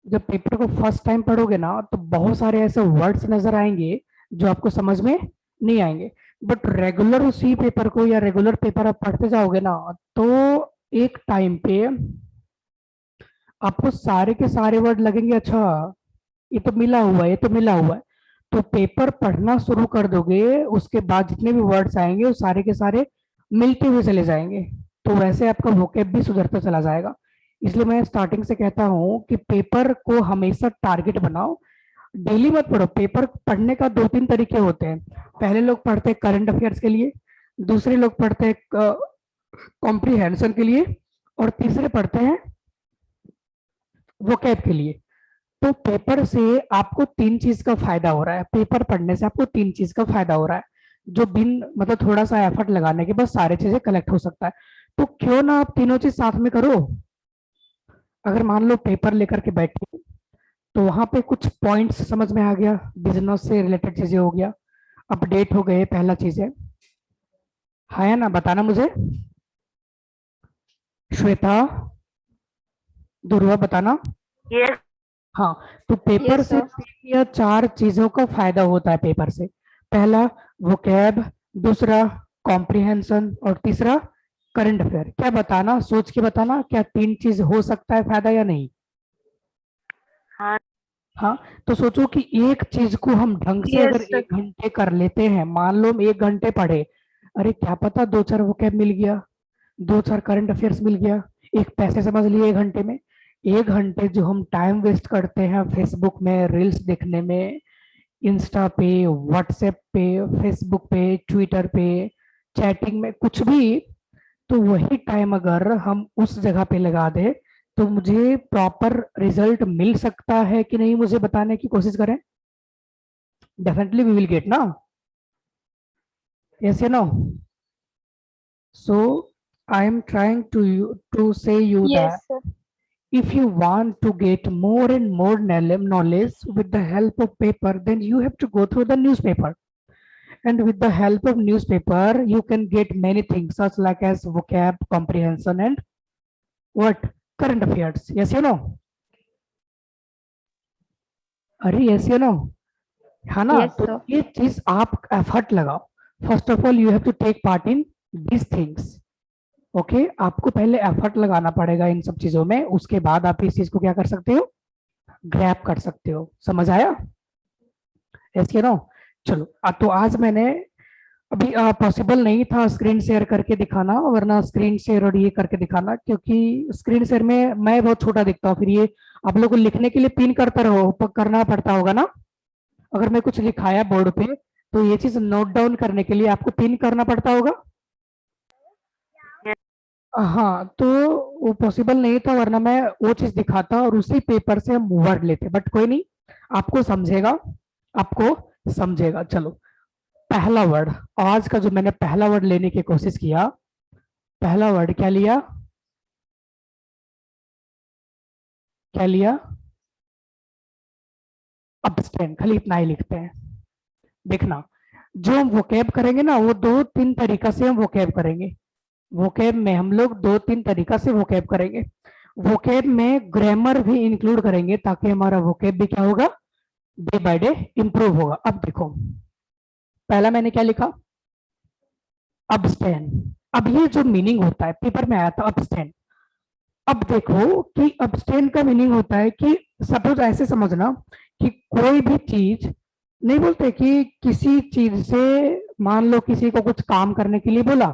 जब पेपर को first time पढ़ोगे ना तो बहुत सारे ऐसे वर्ड्स नजर आएंगे जो आपको समझ में नहीं आएंगे। बट रेगुलर उसी पेपर को या रेगुलर पेपर आप पढ़ते जाओगे ना तो एक टाइम पे आपको सारे के सारे वर्ड लगेंगे, अच्छा ये तो मिला हुआ है, ये तो मिला हुआ है। तो पेपर पढ़ना शुरू कर दोगे, उसके बाद जितने भी वर्ड्स आएंगे वो सारे के सारे मिलते हुए चले जाएंगे। तो वैसे आपका वोकेब भी सुधरता चला जाएगा। इसलिए मैं स्टार्टिंग से कहता हूँ कि पेपर को हमेशा टारगेट बनाओ, डेली मत पढ़ो। पेपर पढ़ने का दो तीन तरीके होते हैं। पहले लोग पढ़ते हैं करंट अफेयर्स के लिए, दूसरे लोग पढ़ते हैं कॉम्प्रिहेंशन के लिए, और तीसरे पढ़ते हैं वोकैब के लिए। तो पेपर से आपको तीन चीज का फायदा हो रहा है, पेपर पढ़ने से आपको तीन चीज का फायदा हो रहा है, जो बिन मतलब थोड़ा सा एफर्ट लगाने के बाद सारी चीजें कलेक्ट हो सकता है। तो क्यों ना आप तीनों चीज साथ में करो। अगर मान लो पेपर लेकर के बैठे तो वहां पे कुछ पॉइंट्स समझ में आ गया, बिजनेस से रिलेटेड चीजें हो गया, अपडेट हो गए, पहला चीज है ना, बताना मुझे। श्वेता, ध्रुवा, बताना। यस। हाँ, तो पेपर यस से सर। तीन या चार चीजों का फायदा होता है पेपर से। पहला वोकैब, दूसरा कॉम्प्रिहेंशन, और तीसरा करंट अफेयर। क्या बताना, सोच के बताना, क्या तीन चीज हो सकता है फायदा या नहीं। हाँ। हाँ, तो सोचो कि एक चीज को हम ढंग से अगर यस सर। 1 घंटे कर लेते हैं, मान लो हम 1 घंटे पढ़े, अरे क्या पता दो चार वोकैब मिल गया, दो चार करंट अफेयर्स मिल गया, एक पैसे समझ लिए 1 घंटे में। 1 घंटे जो हम टाइम वेस्ट करते हैं फेसबुक में रील्स देखने में, इंस्टा पे, व्हाट्सएप पे, फेसबुक पे, ट्विटर पे, चैटिंग में, कुछ भी, तो वही टाइम अगर हम उस जगह पे लगा दे तो मुझे प्रॉपर रिजल्ट मिल सकता है कि नहीं, मुझे बताने की कोशिश करें। डेफिनेटली वी विल गेट ना, यस या no. So I am trying to say you yes that sir. if you want to get more and more knowledge with the help of paper, then you have to go through the newspaper. And with the help of newspaper you can get many things such like as vocab, comprehension, and what, current affairs. Yes you know, अरे yes you know, है ना। Yes तो sir. ये चीज आप effort लगाओ। First of all you have to take part in this things. Okay, आपको पहले एफर्ट लगाना पड़ेगा इन सब चीजों में, उसके बाद आप इस चीज को क्या कर सकते हो, ग्रैब कर सकते हो। समझ आया, ऐसे नो। चलो तो आज मैंने अभी पॉसिबल नहीं था स्क्रीन शेयर करके दिखाना, वरना स्क्रीन शेयर और ये करके दिखाना, क्योंकि स्क्रीन शेयर में मैं बहुत छोटा दिखता हूँ, फिर ये आप लोग को लिखने के लिए पिन करता रहो करना पड़ता होगा ना। अगर मैं कुछ लिखाया बोर्ड पे तो ये चीज नोट डाउन करने के लिए आपको पिन करना पड़ता होगा। हाँ, तो वो पॉसिबल नहीं था, वरना मैं वो चीज दिखाता और उसी पेपर से हम वर्ड लेते, बट कोई नहीं, आपको समझेगा, आपको समझेगा। चलो, पहला वर्ड, आज का जो मैंने पहला वर्ड लेने की कोशिश किया, पहला वर्ड क्या लिया, क्या लिया, अब्सटेन। खाली इतना ही लिखते हैं। देखना, जो हम वोकेब करेंगे ना वो दो तीन तरीका से हम वोकेब करेंगे। वोकेब में हम लोग दो तीन तरीका से वोकेब करेंगे। वोकेब में ग्रामर भी इंक्लूड करेंगे ताकि हमारा वोकेब भी क्या होगा, डे बाय डे इंप्रूव होगा। अब देखो, पहला मैंने क्या लिखा, अब्सटेन। अब ये जो मीनिंग होता है पेपर में आया था अब्सटेन। अब देखो कि अब्सटेन का मीनिंग होता है कि सपोज ऐसे समझना कि कोई भी चीज, नहीं बोलते कि किसी चीज से, मान लो किसी को कुछ काम करने के लिए बोला,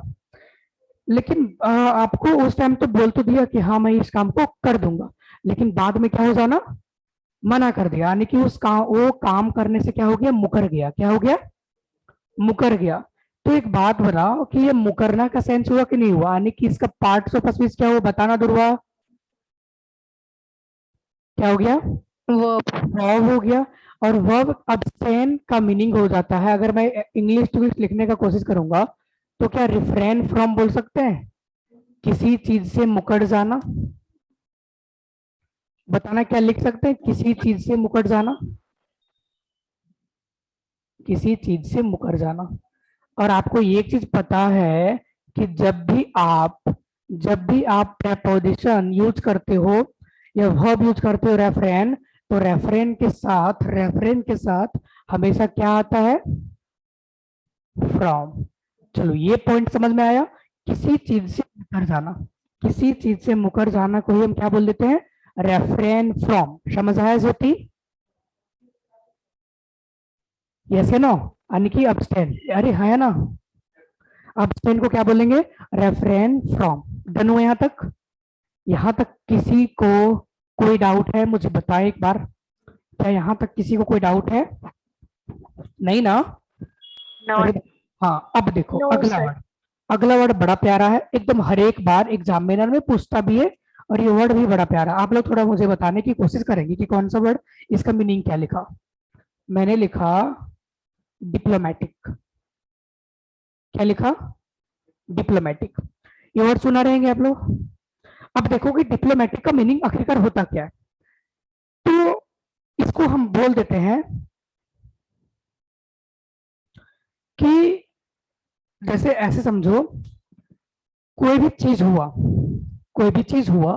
लेकिन आपको उस टाइम तो बोल तो दिया कि हाँ मैं इस काम को कर दूंगा, लेकिन बाद में क्या हो जाना, मना कर दिया, यानी कि उस काम, वो काम करने से क्या हो गया, मुकर गया। क्या हो गया, मुकर गया। तो एक बात बताओ कि ये मुकरना का सेंस हुआ कि नहीं हुआ, यानी कि इसका पार्ट्स ऑफ स्पीच क्या हुआ, बताना दुर्वा, क्या हो गया, वर्ब। वर्ब हो गया। और वर्ब अब्सटेन का मीनिंग हो जाता है, अगर मैं इंग्लिश टू लिखने का कोशिश करूंगा तो क्या रिफ्रेन फ्रॉम बोल सकते हैं, किसी चीज से मुकर जाना। बताना क्या लिख सकते हैं, किसी चीज से मुकर जाना, किसी चीज से मुकर जाना। और आपको ये चीज पता है कि जब भी आप, जब भी आप प्रपोजिशन यूज करते हो या वर्ब यूज करते हो रेफरेन, तो रेफरेन के साथ हमेशा क्या आता है, फ्रॉम। चलो ये पॉइंट समझ में आया। किसी चीज से मुकर जाना, किसी चीज से मुकर जाना को ही हम क्या बोल देते हैं, रेफरेन फ्रॉम। समझ आया ज्योति? यस है नो? यानी कि अब्सटेन, अरे है ना, अब्सटेन को क्या बोलेंगे, रेफरेन फ्रॉम। डन हुआ यहाँ तक? यहाँ तक किसी को कोई डाउट है, मुझे बताए एक बार। क्या यहाँ तक किसी को कोई डाउट है? नहीं ना? नो अरे हाँ, अब देखो नो अगला सर। वर्ड। अगला वर्ड बड़ा प्यारा है एकदम, हर एक बार एग्जामिनर में पूछता भी है, और ये वर्ड भी बड़ा प्यारा। आप लोग थोड़ा मुझे बताने की कोशिश करेंगे कि कौन सा वर्ड, इसका मीनिंग क्या लिखा। मैंने लिखा डिप्लोमेटिक। क्या लिखा? डिप्लोमेटिक। ये वर्ड सुना रहेंगे आप लोग। अब देखो कि डिप्लोमेटिक का मीनिंग आखिरकार होता क्या है। तो इसको हम बोल देते हैं कि जैसे ऐसे समझो, कोई भी चीज हुआ, कोई भी चीज हुआ,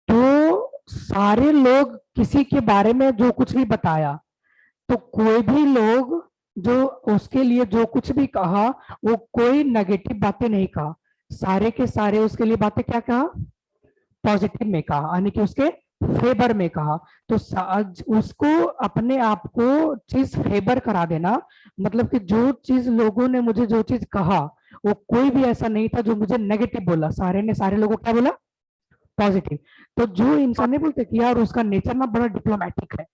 तो सारे लोग किसी के बारे में जो कुछ भी बताया, तो कोई भी लोग जो उसके लिए जो कुछ भी कहा, वो कोई नेगेटिव बातें नहीं कहा, सारे के सारे उसके लिए बातें क्या कहा, पॉजिटिव में कहा, यानी कि उसके फेवर में कहा। तो उसको अपने आप को चीज फेवर करा देना, मतलब कि जो चीज लोगों ने मुझे जो चीज कहा, वो कोई भी ऐसा नहीं था जो मुझे नेगेटिव बोला, सारे ने सारे लोगों को क्या बोला, पॉजिटिव। तो जो इंसान नहीं बोलते कि यार उसका नेचर ना बड़ा डिप्लोमेटिक है,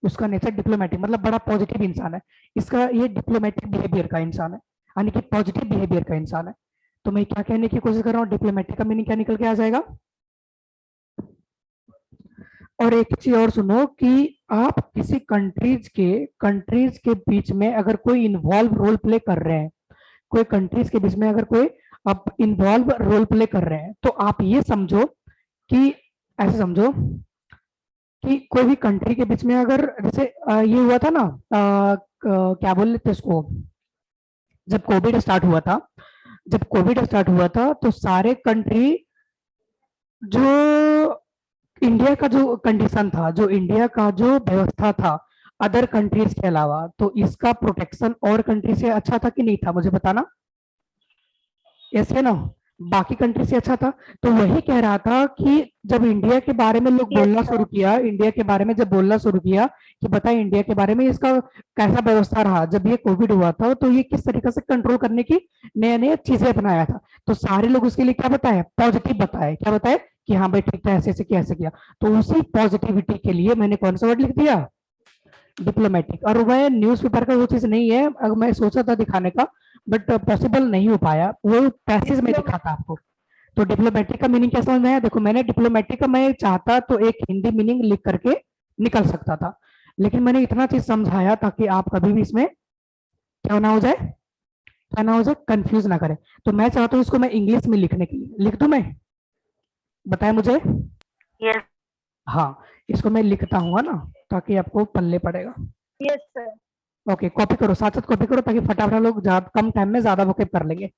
उसका नेचर डिप्लोमेटिक मतलब बड़ा पॉजिटिव इंसान है, इसका ये डिप्लोमेटिक बिहेवियर का इंसान है, यानी कि पॉजिटिव बिहेवियर का इंसान है। तो मैं क्या कहने की कोशिश कर रहा हूँ, डिप्लोमेटिक का मीनिंग क्या निकल के आ जाएगा। और एक चीज और सुनो कि आप किसी कंट्रीज के बीच में अगर कोई इन्वॉल्व रोल प्ले कर रहे हैं, कोई कंट्रीज के बीच में अगर कोई आप इन्वॉल्व रोल प्ले कर रहे हैं, तो आप ये समझो कि ऐसे समझो कि कोई भी कंट्री के बीच में अगर जैसे ये हुआ था ना, क्या बोल लेते इसको, जब कोविड स्टार्ट हुआ था, जब कोविड स्टार्ट हुआ था तो सारे कंट्री, जो इंडिया का जो कंडीशन था, जो इंडिया का जो व्यवस्था था अदर कंट्रीज के अलावा, तो इसका प्रोटेक्शन और कंट्री से अच्छा था कि नहीं था, मुझे बताना। यस है ना? बाकी कंट्री से अच्छा था। तो वही कह रहा था कि जब इंडिया के बारे में लोग यस बोलना सर। शुरू किया, इंडिया के बारे में जब बोलना शुरू किया कि बताए इंडिया के बारे में इसका कैसा व्यवस्था रहा जब ये कोविड हुआ था, तो ये किस तरीके से कंट्रोल करने की नया नया चीजें अपनाया था, तो सारे लोग उसके लिए क्या बताए, पॉजिटिव बताए, क्या बताए कि हाँ भाई ठीक था, ऐसे ऐसे किया, ऐसे किया। तो उसी पॉजिटिविटी के लिए मैंने कौन सा वर्ड लिख दिया, डिप्लोमेटिक। और वह न्यूज़पेपर का वो चीज नहीं है, अगर मैं सोचा था दिखाने का, बट पॉसिबल नहीं हो पाया, वो पैसेज में दिखाता आपको। तो डिप्लोमेटिक का मीनिंग क्या समझ में आया? देखो मैंने डिप्लोमेटिक का, मैं चाहता तो एक हिंदी मीनिंग लिख करके निकल सकता था, लेकिन मैंने इतना चीज समझाया ताकि आप कभी भी इसमें क्या ना हो जाए, क्या ना हो जाए, कंफ्यूज ना करे। तो मैं चाहता हूँ इसको मैं इंग्लिश में लिखने के लिए, लिख दूं मैं, बताए मुझे। यस हाँ, इसको मैं लिखता हूँ ना, ताकि आपको पल्ले पड़ेगा। Yes sir. ओके, कॉपी करो, साथ साथ कॉपी करो, ताकि फटाफट लोग कम टाइम में ज्यादा वोकेब कर लेंगे।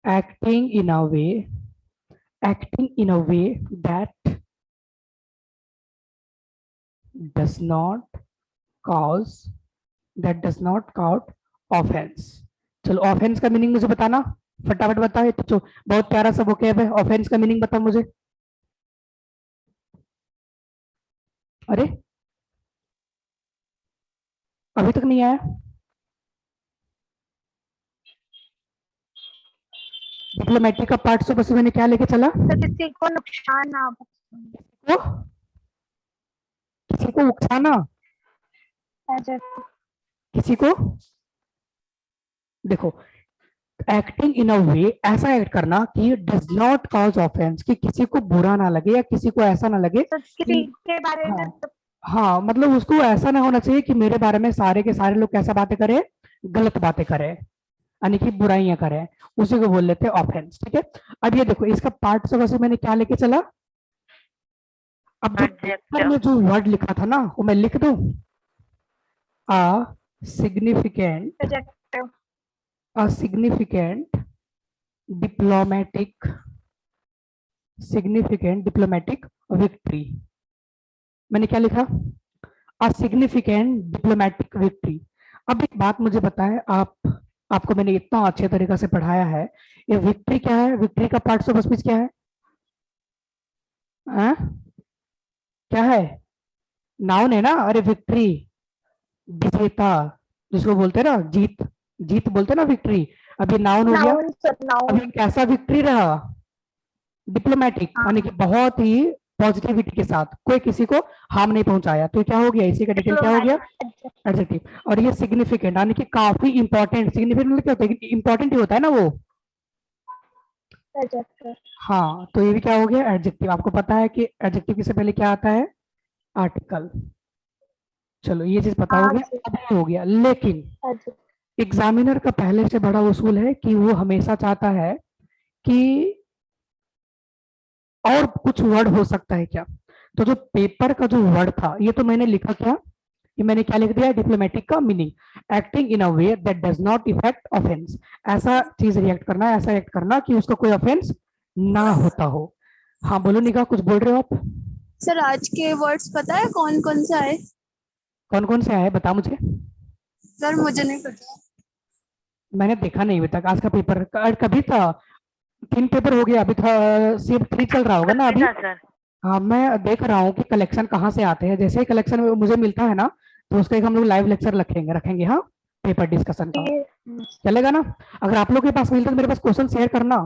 acting in a way acting in a way that does not cause does not cause offense। चलो ऑफेंस का मीनिंग मुझे बताना, फटाफट बताओ। तो बहुत प्यारा सा वोकेब है, ऑफेंस का मीनिंग बताओ मुझे। अरे अभी तक नहीं आया। डिप्लोमेटिक का पार्ट से बस मैंने क्या लेके चला, तो किसी को नुकसान ना वो किसी को उकसाना, पहुंचे। किसी को, देखो एक्टिंग इन अ वे, ऐसा एक्ट करना कि डज नॉट कॉज ऑफेंस, कि किसी को बुरा ना लगे या किसी को ऐसा ना लगे तो कि, किसी के बारे में हाँ हाँ, मतलब उसको ऐसा ना होना चाहिए कि मेरे बारे में सारे के सारे लोग कैसा बातें करें, गलत बातें करें, यानी कि बुराइयां करें, उसी को बोल लेते हैं ऑफेंस। ठीक है, अब ये देखो इसका पार्ट से वैसे मैंने क्या लेके चला। अब जो पेपर में जो वर्ड लिखा था ना, वो मैं लिख दूं, a significant projective a significant diplomatic significant diplomatic victory. मैंने क्या लिखा? A significant diplomatic victory. अब एक बात मुझे बताएं, आपको मैंने इतना अच्छे तरीके से पढ़ाया है, ये विक्ट्री क्या है? विक्ट्री का पार्ट्स ऑफ स्पीच क्या है? आ? क्या है? नाउन है ना? अरे विक्ट्री, विजेता, जिसको बोलते हैं ना जीत, जीत बोलते हैं ना विक्ट्री। अभी नाउन हो गया। Noun sir, noun. अभी कैसा विक्ट्री रहा? डिप्लोमेटिक, यानी कि हाँ, बहुत ही पॉजिटिविटी के साथ, कोई किसी को हार्म नहीं पहुंचाया। तो क्या हो गया? इसी का डिटेल क्या हो गया? डिप्लोमेटिक। एडजेक्टिव। और ये सिग्निफिकेंट, यानी कि काफी इंपॉर्टेंट। सिग्निफिकेंट मतलब क्या होता है? इंपॉर्टेंट ही होता है ना वो। एडजेक्टिव। हाँ, तो ये भी क्या हो गया? एडजेक्टिव। आपको पता है कि एडजेक्टिव से पहले क्या आता है? आर्टिकल। चलो ये चीज पता हो हाँ गया, सर, अब ये हो गया। लेकिन एडजेक्टिव। एग्जामिनर का पहले से बड़ा उसूल है कि वो हमेशा चाहता है कि और कुछ वर्ड हो सकता है क्या। तो जो पेपर का जो वर्ड था, ये तो मैंने लिखा क्या? ये मैंने क्या लिख दिया? डिप्लोमेटिक का meaning, acting in a way that does not effect offence. ऐसा चीज रिएक्ट करना, ऐसा एक्ट करना कि उसका कोई ऑफेंस ना होता हो। हाँ बोलो निका, कुछ बोल रहे हो आप? सर आज के वर्ड्स पता है कौन कौन सा है? कौन कौन से आए बता मुझे। सर मुझे नहीं पता। मैंने देखा नहीं अभी तक आज का पेपर। कभी था? 3 पेपर हो गया, अभी था सिर्फ 3 चल रहा होगा ना अभी। सर हाँ, मैं देख रहा हूँ कि कलेक्शन कहाँ से आते हैं। जैसे ही कलेक्शन मुझे मिलता है ना, तो उसका एक हम लोग लाइव लेक्चर रखेंगे रखेंगे हाँ, पेपर डिस्कशन का। चलेगा ना? अगर आप लोग के पास मिलता है तो मेरे पास क्वेश्चन शेयर करना,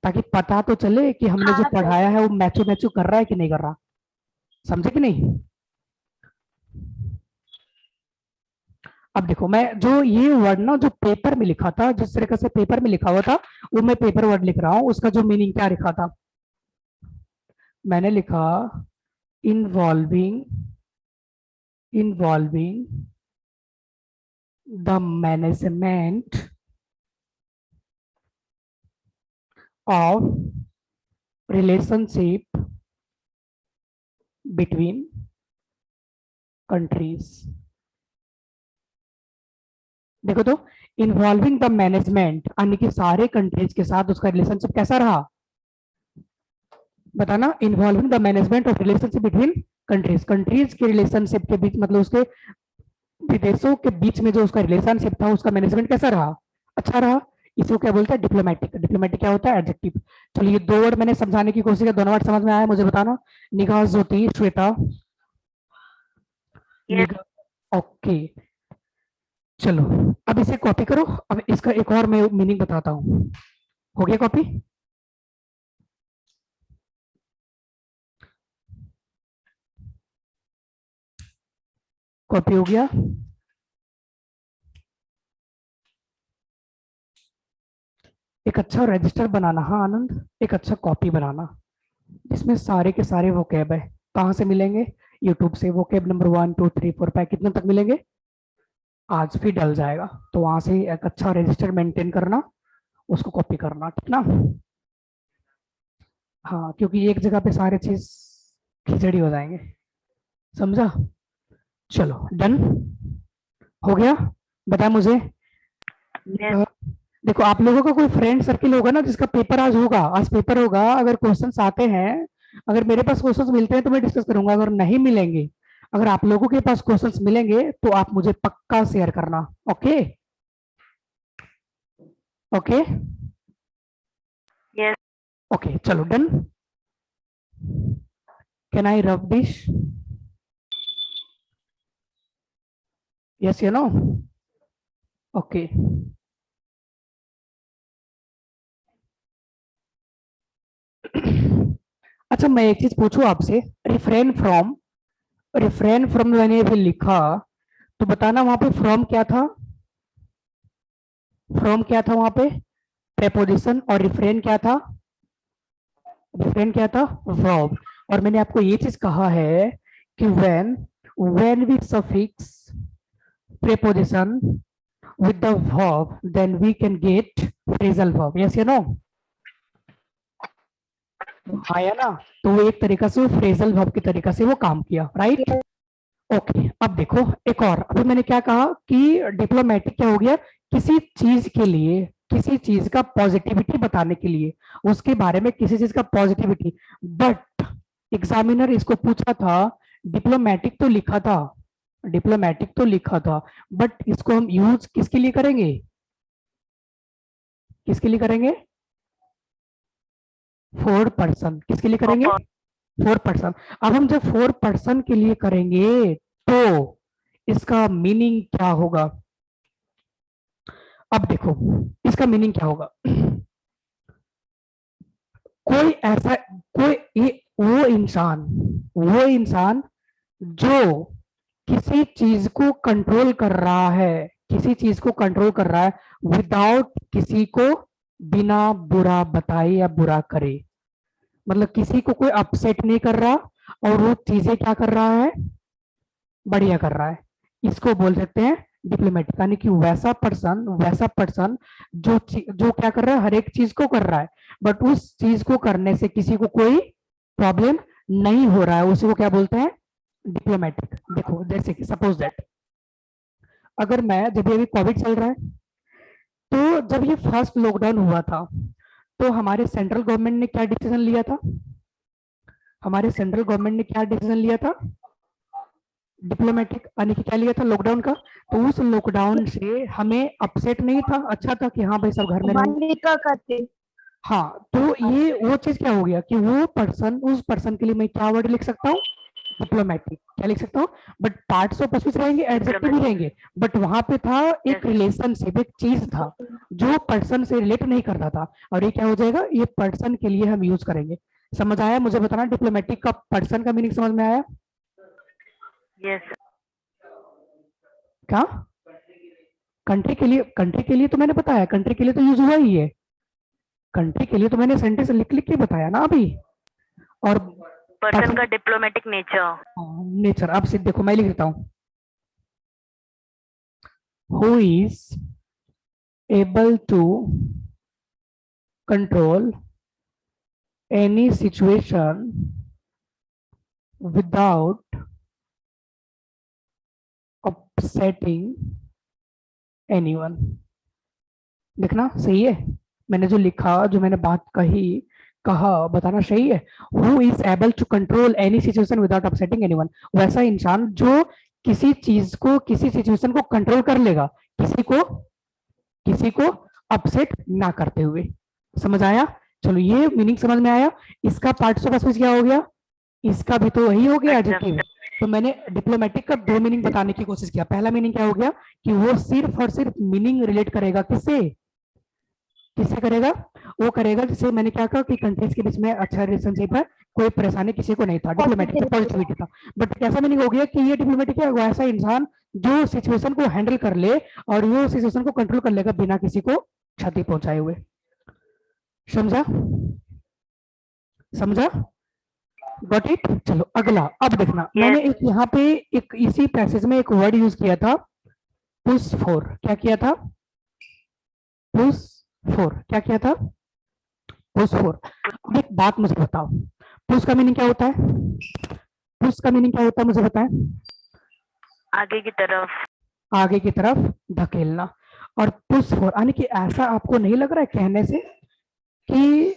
ताकि पता तो चले कि हमने जो हाँ सर। पढ़ाया है वो मैचो मैचो कर रहा है कि नहीं कर रहा। समझे कि नहीं? अब देखो, मैं जो ये वर्ड ना जो पेपर में लिखा था, जिस तरीके से पेपर में लिखा हुआ था, वो मैं पेपर वर्ड लिख रहा हूँ। उसका जो मीनिंग क्या लिखा था? मैंने लिखा involving involving the management of relationship between countries. देखो तो, इन्वॉल्विंग द मैनेजमेंट, यानी कि सारे कंट्रीज के साथ उसका रिलेशनशिप कैसा रहा? बताना। Involving the management of relationship between countries, countries के रिलेशनशिप के बीच, मतलब उसके विदेशों के बीच में जो उसका रिलेशनशिप था, उसका मैनेजमेंट कैसा रहा? अच्छा रहा। इसको क्या बोलते हैं? डिप्लोमेटिक। डिप्लोमेटिक क्या होता है? एडजेक्टिव। चलिए ये 2 वर्ड मैंने समझाने की कोशिश की, दोनों वर्ड समझ में आया मुझे बताना। निगाह, ज्योति, श्वेता, निगाह, ओके। चलो अब इसे कॉपी करो। अब इसका एक और मैं मीनिंग बताता हूँ। हो गया कॉपी? कॉपी हो गया। एक अच्छा रजिस्टर बनाना, हाँ आनंद, एक अच्छा कॉपी बनाना जिसमें सारे के सारे वोकैब है। कहाँ से मिलेंगे? यूट्यूब से। वोकैब नंबर 1 2 3 4 5 कितने तक मिलेंगे? आज भी डल जाएगा, तो वहां से एक अच्छा रजिस्टर मेंटेन करना, उसको कॉपी करना, ठीक ना? हाँ, क्योंकि एक जगह पे सारे चीज खिचड़ी हो जाएंगे। समझा? चलो डन हो गया। बता मुझे। देखो, आप लोगों का कोई फ्रेंड सर्किल होगा ना जिसका पेपर आज होगा, आज पेपर होगा। अगर क्वेश्चंस आते हैं, अगर मेरे पास क्वेश्चंस मिलते हैं तो मैं डिस्कस करूंगा, अगर नहीं मिलेंगे, अगर आप लोगों के पास क्वेश्चंस मिलेंगे तो आप मुझे पक्का शेयर करना। ओके ओके यस ओके, चलो done. Can I rub this? Yes you know? Okay. अच्छा, मैं एक चीज पूछूं आपसे। रिफ्रेन फ्रॉम मैंने भी लिखा, तो बताना वहां पे फ्रॉम क्या था? फ्रॉम क्या था वहां पे? प्रेपोजिशन। और रिफ्रेन क्या था? रिफ्रेन क्या था? वर्ब। और मैंने आपको ये चीज कहा है कि when we suffix preposition with the verb, then we can get phrasal verb. Yes you know? हाँ या ना? तो वो एक तरीका से वो फ्रेजल वर्ब की तरीका से वो काम किया, राइट? ओके। अब देखो एक और, अभी मैंने क्या कहा कि डिप्लोमेटिक क्या हो गया? किसी चीज के लिए किसी चीज का पॉजिटिविटी बताने के लिए, उसके बारे में किसी चीज का पॉजिटिविटी। बट एग्जामिनर इसको पूछा था, डिप्लोमेटिक तो लिखा था, डिप्लोमेटिक तो लिखा था, बट इसको हम यूज किसके लिए करेंगे, किसके लिए करेंगे, फोर पर्सन, किसके लिए करेंगे, फोर पर्सन। अब हम जब फोर पर्सन के लिए करेंगे तो इसका मीनिंग क्या होगा। अब देखो इसका मीनिंग क्या होगा। कोई ऐसा, वो इंसान जो किसी चीज को कंट्रोल कर रहा है, किसी चीज को कंट्रोल कर रहा है विदाउट किसी को बिना बुरा बताए या बुरा करे, मतलब किसी को कोई अपसेट नहीं कर रहा और वो चीजें क्या कर रहा है, बढ़िया कर रहा है, इसको बोल सकते हैं डिप्लोमेटिक। यानी कि वैसा पर्सन जो क्या कर रहा है, हर एक चीज को कर रहा है, बट उस चीज को करने से किसी को कोई प्रॉब्लम नहीं हो रहा है, उसी को क्या बोलते हैं, डिप्लोमेटिक। देखो जैसे कि सपोज दैट, अगर मैं, जब ये अभी कोविड चल रहा है, तो जब ये फर्स्ट लॉकडाउन हुआ था तो हमारे सेंट्रल गवर्नमेंट ने क्या डिसीजन लिया था, हमारे सेंट्रल गवर्नमेंट ने क्या डिसीजन लिया था, डिप्लोमेटिक, यानी कि क्या लिया था, लॉकडाउन का। तो उस लॉकडाउन से हमें अपसेट नहीं था, अच्छा था कि हाँ भाई सब घर में रहेंगे। मालिका करते। हाँ, तो ये वो चीज क्या हो गया कि वो पर्सन, उस पर्सन के लिए मैं क्या वर्ड लिख सकता हूँ, डिप्लोमेटिक, क्या लिख सकता हूँ। बट पार्ट्स ऑफ स्पीच रहेंगे, एडजेक्टिव भी रहेंगे, बट वहां पे था एक रिलेशनशिप, एक चीज था जो पर्सन से रिलेट नहीं करता था, और ये क्या हो जाएगा, ये पर्सन के लिए हम यूज करेंगे। समझ आया, मुझे बताना डिप्लोमेटिक का पर्सन का मीनिंग समझ में आया। यस क्या, कंट्री के लिए तो मैंने बताया, कंट्री के लिए तो यूज हुआ ही है, कंट्री के लिए तो मैंने सेंटेंस लिख लिख के बताया ना अभी। और पर्सन का डिप्लोमेटिक नेचर, नेचर, अब सिर्फ देखो मैं लिख देता हूं, who is able to control any situation without upsetting anyone. देखना सही है, मैंने जो लिखा, जो मैंने बात कहा बताना सही है। Who is able to control any situation without upsetting anyone, वैसा इंसान जो किसी चीज को, किसी सिचुएशन को कंट्रोल कर लेगा, किसी को अपसेट ना करते हुए। समझ आया, चलो ये मीनिंग समझ में आया। इसका पार्ट्स ऑफ स्पीच क्या हो गया, इसका भी तो वही हो गया एडजेक्टिव। तो मैंने डिप्लोमेटिक का दो मीनिंग बताने की कोशिश किया। पहला मीनिंग क्या हो गया कि वो सिर्फ और सिर्फ मीनिंग रिलेट करेगा, किससे करेगा, वो करेगा जिसे मैंने क्या कहा कि कंट्रीज के बीच में अच्छा रिलेशनशिप है, कोई परेशानी किसी को नहीं था, डिप्लोमेटिक था, पॉजिटिविटी था। बट कैसा मीनिंग हो गया कि ये डिप्लोमेटिक है, वो ऐसा इंसान जो सिचुएशन को हैंडल कर ले और वो सिचुएशन को कंट्रोल कर लेगा बिना किसी को क्षति पहुंचाए हुए। समझा, समझा, गॉट इट। चलो अगला, अब देखना मैंने एक यहाँ पे एक इसी पैसेज में एक वर्ड यूज किया था, पुश फोर। क्या किया था, पुश फोर, क्या किया था, पुश फोर। अब एक बात मुझे बताओ, पुश का मीनिंग क्या होता है, पुश का मीनिंग क्या होता है मुझे बताएं। आगे की तरफ, आगे की तरफ धकेलना। और पुश फोर यानी कि ऐसा आपको नहीं लग रहा है कहने से कि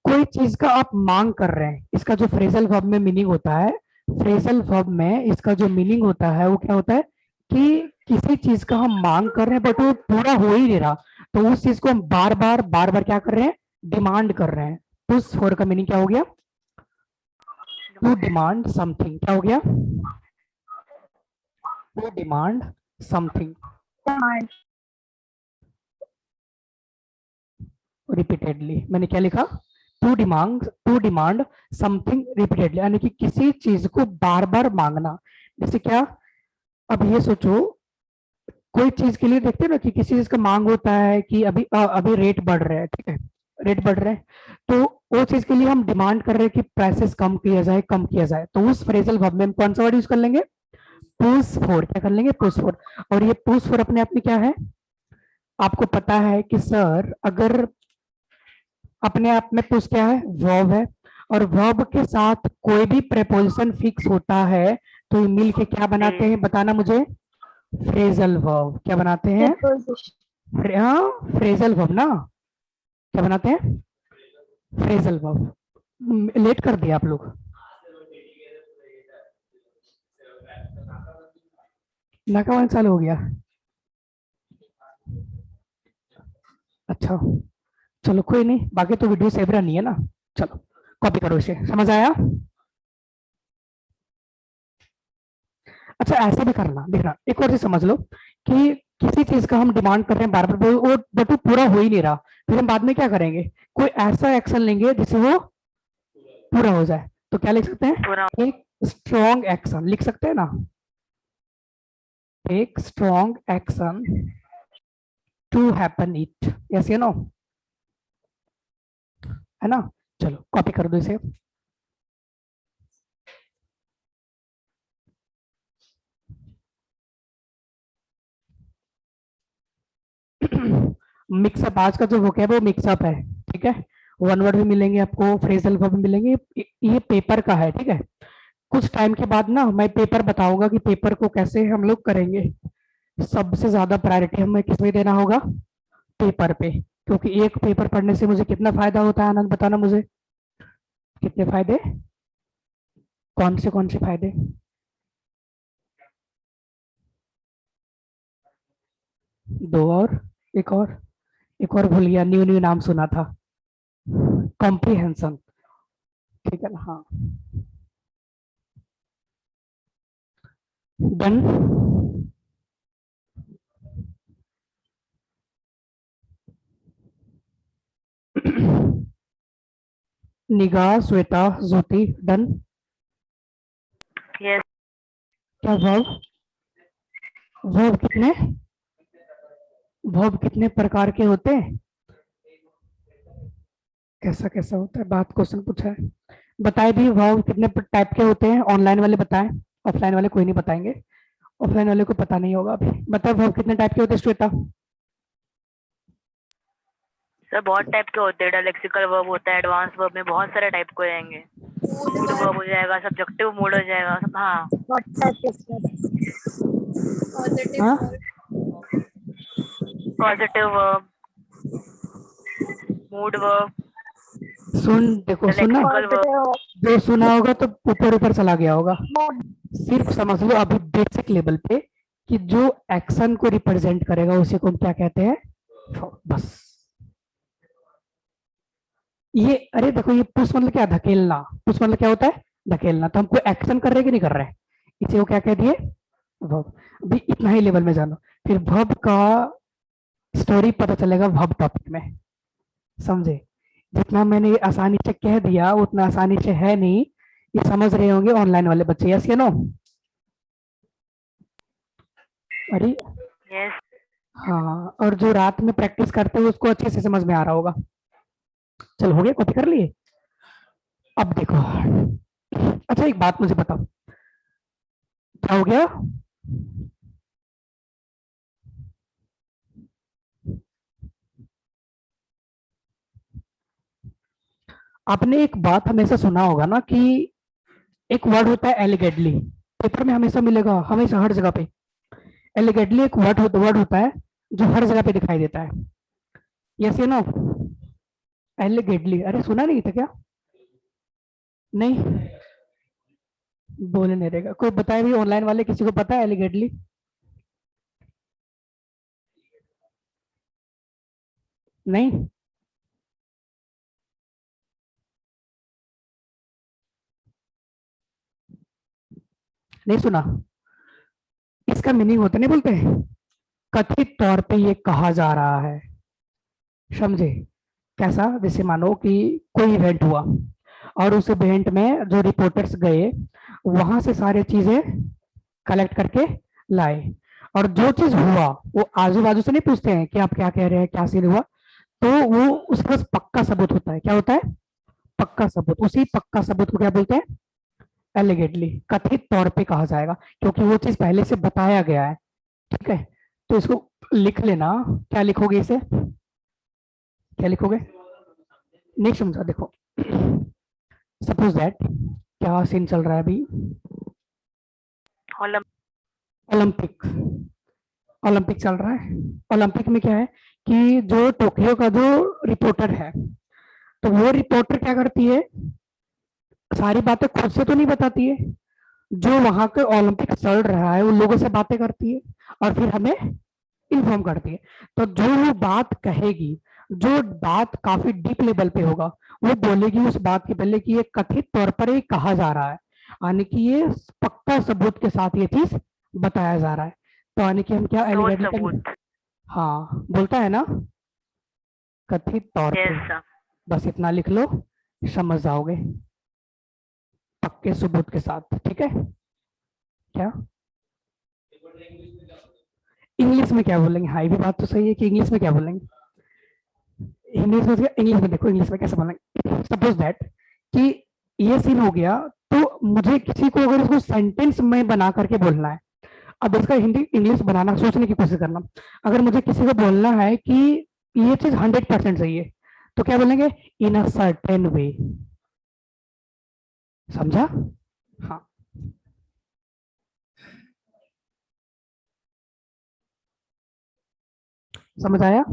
कोई चीज का आप मांग कर रहे हैं, इसका जो फ्रेजल वर्ब में मीनिंग होता है, फ्रेजल वर्ब में इसका जो मीनिंग होता है वो क्या होता है कि किसी चीज का हम मांग कर रहे हैं बट वो पूरा हो ही नहीं रहा, तो उस चीज को हम बार बार क्या कर रहे हैं, डिमांड कर रहे हैं। पुश फोर का मीनिंग क्या हो गया, टू डिमांड समथिंग। क्या हो गया, टू डिमांड समथिंग रिपीटेडली। मैंने क्या लिखा, टू डिमांड समथिंग रिपीटेडली, यानी कि किसी चीज को बार बार मांगना। जैसे क्या, अब ये सोचो कोई चीज के लिए देखते हैं ना कि किसी चीज का मांग होता है कि अभी रेट बढ़ रहे हैं, ठीक है, रेट बढ़ रहे हैं, तो वो चीज के लिए हम डिमांड कर रहे हैं कि प्राइसेस कम किया जाए, कम किया जाए। तो उस फ्रेजल वर्ब में हम कौन सा वर्ड यूज कर लेंगे, पुश फोर। क्या कर लेंगे, पुश फोर। और ये पुश फोर अपने आप में क्या है, आपको पता है कि सर अगर अपने आप में पुश क्या है, वर्ब है, और वर्ब के साथ कोई भी प्रेपोजिशन फिक्स होता है तो मिल के क्या बनाते हैं, बताना मुझे, फ्रेजल वर्ब। क्या बनाते हैं, फ्रेजल वर्ब ना, क्या बनाते हैं, फ्रेजल वर्ब। लेट कर दिया आप लोग, नाकावान चालू हो गया। अच्छा चलो कोई नहीं, बाकी तो वीडियो सेव नहीं है ना। चलो कॉपी करो इसे, समझ आया। अच्छा ऐसा भी करना, देखना एक और चीज समझ लो कि किसी चीज का हम डिमांड कर रहे हैं बार बार, वो बट वो पूरा हो ही नहीं रहा, फिर हम बाद में क्या करेंगे, कोई ऐसा एक्शन लेंगे जिससे वो पूरा हो जाए। तो क्या लिख सकते हैं, पूरा। एक स्ट्रॉन्ग एक्शन लिख सकते हैं ना, एक strong action to happen it, yes या नो, है ना। चलो कॉपी कर दो इसे। मिक्सअप, आज का जो वोकैब है वो मिक्सअप है, ठीक है। वन वर्ड भी मिलेंगे आपको, फ्रेजल वर्ब भी मिलेंगे, ये पेपर का है, ठीक है। कुछ टाइम के बाद ना मैं पेपर बताऊंगा कि पेपर को कैसे हम लोग करेंगे। सबसे ज्यादा प्रायोरिटी हमें किस में देना होगा, पेपर पे, क्योंकि एक पेपर पढ़ने से मुझे कितना फायदा होता है, आनंद बताना मुझे, कितने फायदे, कौन से फायदे। दो और, एक और, एक और भूल गया, न्यू न्यू नाम सुना था, कॉम्प्रिहेंशन, ठीक है ना, हाँ। डन। निगाह, श्वेता, ज्योति, डन। यस। क्या वर्ब, वर्ब कितने, वर्ब कितने प्रकार के होते हैं, कैसा कैसा होता है, बात क्वेश्चन पूछा है, बताए भी वर्ब कितने टाइप के होते हैं, ऑनलाइन वाले बताएं, ऑफलाइन वाले कोई नहीं बताएंगे, ऑफलाइन वाले को पता नहीं होगा अभी। बताओ वर्ब कितने टाइप के होते हैं श्वेता। सर बहुत टाइप के होते हैं, लेक्सिकल वर्ब होता है, एडवांस वर्ब में बहुत सारे टाइप के आएंगे, मूड वर्ब हो जाएगा, सब्जेक्टिव मूड हो जाएगा सब, हाँ। पॉजिटिव हाँ पॉजिटिव वर्ब, मूड वर्ब, सुन, देखो सुना, लेक्सिकल वर्ब। जो सुना होगा तो ऊपर ऊपर चला गया होगा, सिर्फ समझ लो अभी बेसिक लेवल पे कि जो एक्शन को रिप्रेजेंट करेगा उसे को हम क्या कहते हैं, बस। ये अरे देखो, ये पुश मतलब क्या, धकेलना, पुश मतलब क्या होता है, धकेलना, तो हम कोई एक्शन कर रहे हैं कि नहीं कर रहे हैं, इसे वो क्या कह दिए, वर्ब। अभी इतना ही लेवल में जानो, फिर वर्ब का स्टोरी पता चलेगा वर्ब टॉपिक में, समझे। जितना मैंने ये आसानी से कह दिया उतना आसानी से है नहीं, ये समझ रहे होंगे ऑनलाइन वाले बच्चे, यस या नो। अरे यस। हाँ, और जो रात में प्रैक्टिस करते हैं उसको अच्छे से समझ में आ रहा होगा। चलो हो गया, कॉपी कर लिए। अब देखो, अच्छा एक बात मुझे बताओ, क्या हो गया, आपने एक बात हमेशा सुना होगा ना कि एक वर्ड होता है एलिगेडली, पेपर में हमेशा मिलेगा, हमेशा हर जगह पे। एलिगेडली एक वर्ड होता है जो हर जगह पे दिखाई देता है, यस या नो। एलिगेडली, अरे सुना नहीं था क्या, नहीं बोले नहीं रहेगा, कोई बताए भी ऑनलाइन वाले, किसी को पता है एलिगेडली, नहीं, नहीं सुना। इसका मीनिंग होता नहीं, बोलते हैं कथित तौर पे ये कहा जा रहा है, समझे। कैसा, जैसे मानो कि कोई इवेंट हुआ और उस इवेंट में जो रिपोर्टर्स गए वहां से सारी चीजें कलेक्ट करके लाए, और जो चीज हुआ वो आजू बाजू से नहीं पूछते हैं कि आप क्या कह रहे हैं, क्या सीन हुआ, तो वो उसके पास पक्का सबूत होता है, क्या होता है, पक्का सबूत, उसी पक्का सबूत को क्या बोलते हैं, एलिगेटली, कथित तौर पे कहा जाएगा, क्योंकि वो चीज पहले से बताया गया है, ठीक है। तो इसको लिख लेना, क्या लिखोगे इसे, क्या लिखोगे, नहीं समझा, देखो सपोज दैट, क्या सीन चल रहा है अभी, ओलम ओलंपिक, ओलंपिक चल रहा है। ओलंपिक में क्या है कि जो टोक्यो का जो रिपोर्टर है, तो वो रिपोर्टर क्या करती है, सारी बातें खुद से तो नहीं बताती है, जो वहां के ओलंपिक चल रहा है उन लोगों से बातें करती है और फिर हमें इन्फॉर्म करती है। तो जो वो बात कहेगी, जो बात काफी डीप लेवल पे होगा, वो बोलेगी उस बात के पहले कि ये कथित तौर पर ये कहा जा रहा है, यानी कि ये पक्का सबूत के साथ ये चीज बताया जा रहा है। तो यानी कि हम क्या ठोस एलिगेटली सबूत। हाँ बोलता है ना, कथित तौर पे, यस सर। बस इतना लिख लो, समझ जाओगे, पक्के सबूत के साथ। ठीक है, क्या इंग्लिश में क्या बोलेंगे? हाँ ये भी बात तो सही है कि इंग्लिश में क्या बोलेंगे। इंग्लिश में देखो, इंग्लिश में कैसे बोलेंगे। सपोज दैट कि ये सीन हो गया, तो मुझे किसी को अगर इसको सेंटेंस में बना करके बोलना है, अब इसका हिंदी इंग्लिश बनाना, सोचने की कोशिश करना। अगर मुझे किसी को बोलना है कि ये चीज 100% सही है, तो क्या बोलेंगे? इन अ सर्टेन वे। समझा? हाँ, समझ आया?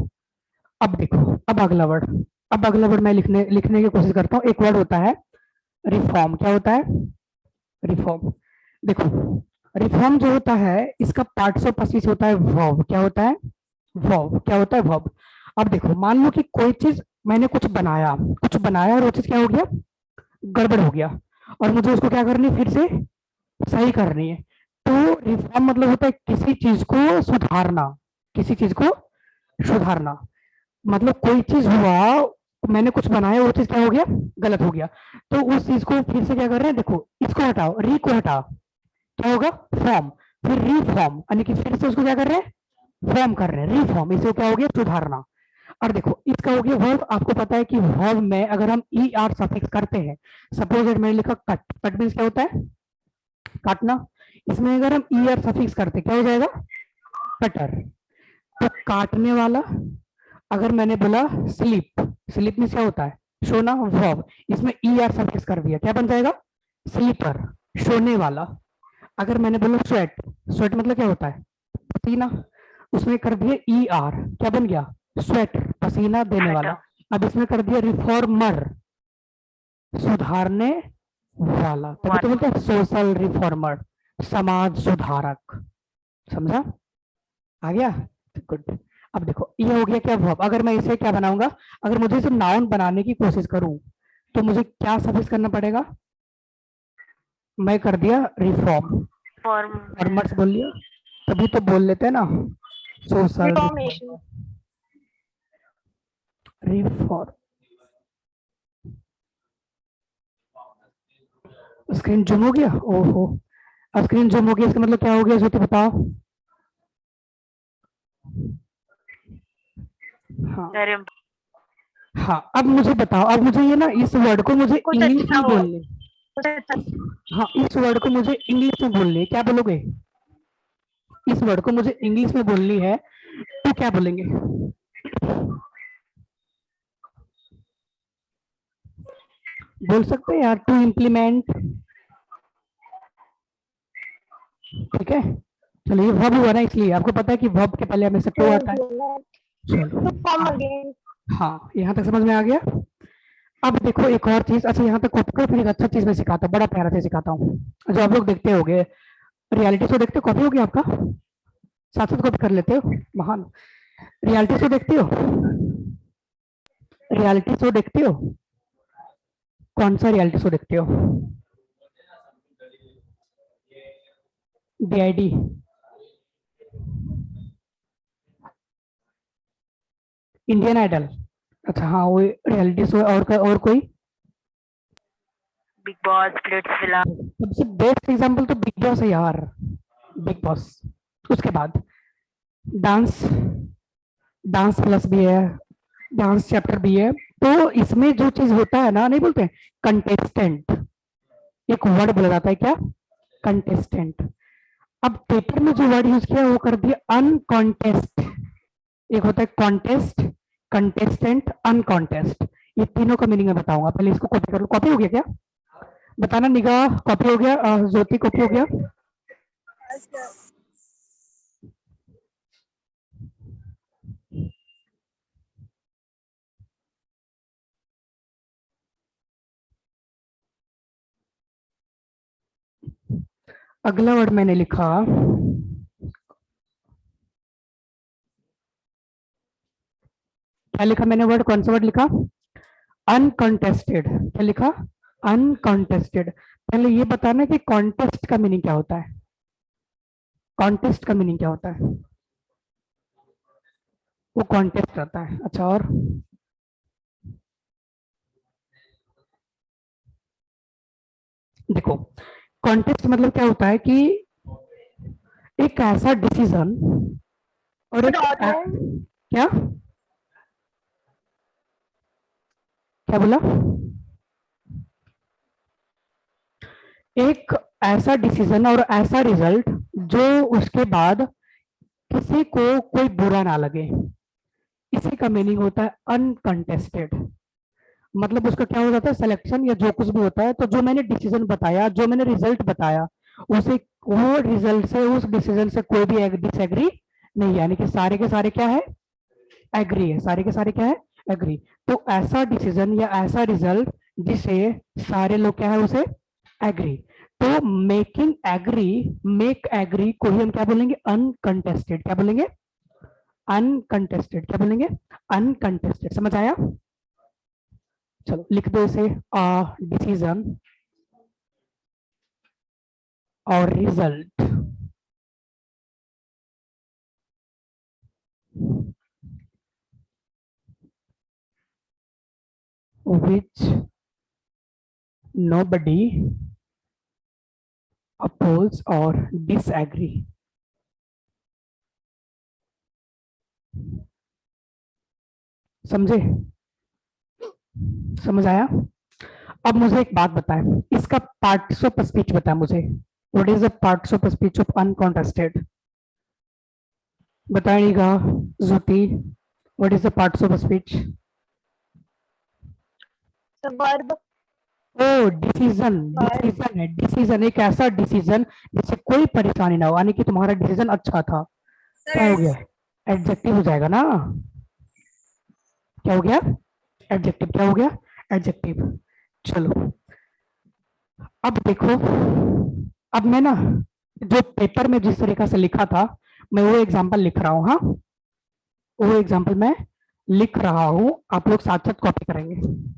अब देखो, अब अगला वर्ड, अब अगला वर्ड मैं लिखने लिखने की कोशिश करता हूँ। एक वर्ड होता है रिफॉर्म। क्या होता है? रिफॉर्म। देखो, रिफॉर्म जो होता है इसका पार्ट्स ऑफ स्पीच होता है वर्ब। क्या होता है? वर्ब। क्या होता है? वर्ब। अब देखो, मान लो कि कोई चीज मैंने कुछ बनाया और वो चीज क्या हो गया? गड़बड़ हो गया, और मुझे उसको क्या करनी है? फिर से सही करनी है। तो रिफॉर्म मतलब होता है किसी चीज को सुधारना, किसी चीज को सुधारना। मतलब कोई चीज हुआ, मैंने कुछ बनाया, वो चीज क्या हो गया? गलत हो गया। तो उस चीज को फिर से क्या कर रहे हैं? देखो, इसको हटाओ, री को हटाओ, क्या होगा? फॉर्म। फिर रिफॉर्म, यानी कि फिर से उसको क्या कर रहे हैं? फॉर्म कर रहे हैं, रिफॉर्म। इसे क्या हो गया? सुधारना। और देखो, इसका हो गया वर्ब। आपको पता है कि वर्ब में अगर हम ई आर सफिक्स करते हैं, सपोज दैट मैंने लिखा कट, कट मीन्स क्या होता है? काटना। इसमें अगर हम ई आर सफिक्स करते, क्या हो जाएगा? कटर। तो काटने वाला, अगर मैंने बोला स्लीप, स्लीप मीन्स क्या होता है? सोना, वर्ब। इसमें ई आर सफिक्स कर दिया, क्या बन जाएगा? स्लीपर, सोने वाला। अगर मैंने बोला स्वेट, स्वेट मतलब क्या होता है? पसीना, उसमें कर दिया ई आर, क्या बन गया? स्वेटर, पसीना देने वाला। अच्छा। अब इसमें कर दिया रिफॉर्मर, सुधारने वाला। तभी तो बोलते हैं सोशल रिफॉर्मर, समाज सुधारक। समझा? आ गया? गुड। अब देखो, ये हो गया क्या? वर्ब। अगर मैं इसे क्या बनाऊंगा? अगर मुझे इसे नाउन बनाने की कोशिश करूं, तो मुझे क्या सफिक्स करना पड़ेगा? मैं कर दिया रिफॉर्म, फॉर्म। फॉर्मर्स बोल लिया, तभी तो बोल लेते हैं ना social reformation. Reform. Screen zoom हो गया? ओहो, स्क्रीन जूम हो गया, इसका मतलब क्या हो गया? ज्योति बताओ। हाँ, वेरी हाँ, अब मुझे बताओ, अब मुझे ये ना, इस वर्ड को मुझे कुछ इंग्लिश अच्छा में हो, बोलने। कुछ अच्छा। हाँ, इस वर्ड को मुझे इंग्लिश में बोलनी है, क्या बोलोगे? इस वर्ड को मुझे इंग्लिश में बोलनी है, तो क्या बोलेंगे? बोल सकते हैं यार, टू इम्प्लीमेंट। ठीक है, चलो, ये वर्ब हुआ ना, इसलिए आपको पता है कि वर्ब के पहले हमेशा टू आता है। चलो, To come हाँ, again. हाँ, यहाँ तक समझ में आ गया। अब देखो एक और चीज, अच्छा यहाँ तक कॉपी करो, फिर एक अच्छा चीज मैं सिखाता हूँ, बड़ा प्यारा चीज सिखाता हूँ जो आप लोग देखते होगे। रियलिटी शो देखते हो? कॉपी हो गया आपका? साथ साथ कॉपी कर लेते हो, महान। रियलिटी शो देखते हो? रियलिटी शो देखते हो? कौन सा रियलिटी शो देखते हो? डीआईडी? Indian Idol? अच्छा, हाँ, वो रियलिटी शो। और कोई? Bigg Boss, Splitsvilla. सबसे बेस्ट एग्जांपल तो बिग बॉस है यार, बिग बॉस। उसके बाद डांस, डांस प्लस भी है, डांस चैप्टर भी है। तो इसमें जो चीज होता है ना, नहीं बोलते कंटेस्टेंट, एक वर्ड बोला जाता है, क्या? कंटेस्टेंट। अब पेपर में जो वर्ड यूज किया वो कर दिया अनकॉन्टेस्ट। एक होता है कॉन्टेस्ट, कंटेस्टेंट, अनकॉन्टेस्ट। ये तीनों का मीनिंग मैं बताऊंगा, पहले इसको कॉपी कर लो। कॉपी हो गया क्या? बताना, निगाह कॉपी हो गया? ज्योति कॉपी हो गया? अगला वर्ड मैंने लिखा, क्या लिखा मैंने वर्ड, कौन सा वर्ड लिखा? अनकंटेस्टेड। क्या लिखा? अनकंटेस्टेड। पहले ये बताना कि कॉन्टेस्ट का मीनिंग क्या होता है। कॉन्टेस्ट का मीनिंग क्या होता है? वो कॉन्टेस्ट रहता है। अच्छा, और देखो, कॉन्टेस्ट मतलब क्या होता है कि एक ऐसा डिसीजन और एक क्या क्या बोला? एक ऐसा डिसीजन और ऐसा रिजल्ट जो उसके बाद किसी को कोई बुरा ना लगे, इसी का मीनिंग होता है अनकंटेस्टेड। मतलब उसका क्या हो जाता है, सिलेक्शन या जो कुछ भी होता है, तो जो मैंने डिसीजन बताया, जो मैंने रिजल्ट बताया, उसे, वो रिजल्ट से, उस डिसीजन से कोई भी डिसएग्री नहीं है, यानी कि सारे के सारे क्या है, एग्री है। सारे के सारे क्या है, एग्री। तो ऐसा डिसीजन या ऐसा रिजल्ट जिसे सारे लोग क्या है, उसे एग्री। तो मेकिंग एग्री, मेक एग्री को ही हम क्या बोलेंगे, अनकंटेस्टेड। क्या बोलेंगे? अनकंटेस्टेड। क्या बोलेंगे? अनकंटेस्टेड। समझ आया? चलो लिख दो इसे, डिसीजन और result which nobody oppose or disagree। समझे? समझ आया? अब मुझे एक बात बताएं, इसका पार्ट्स ऑफ स्पीच बताएं मुझे। What is the parts of speech of uncontested? बताइएगा Jyoti, what is the parts of speech? Verb. ओ, डिसीजन। डिसीजन है, डिसीजन एक ऐसा डिसीजन जिससे कोई परेशानी ना हो, यानी कि तुम्हारा डिसीजन अच्छा था। क्या हो गया? एडजेक्टिव हो जाएगा ना। क्या हो गया? एडजेक्टिव। क्या हो गया? एडजेक्टिव। चलो अब देखो, अब मैं ना जो पेपर में जिस तरीके से लिखा था, मैं वो एग्जांपल लिख रहा हूँ। हाँ, वो एग्जांपल मैं लिख रहा हूँ, आप लोग साथ साथ कॉपी करेंगे।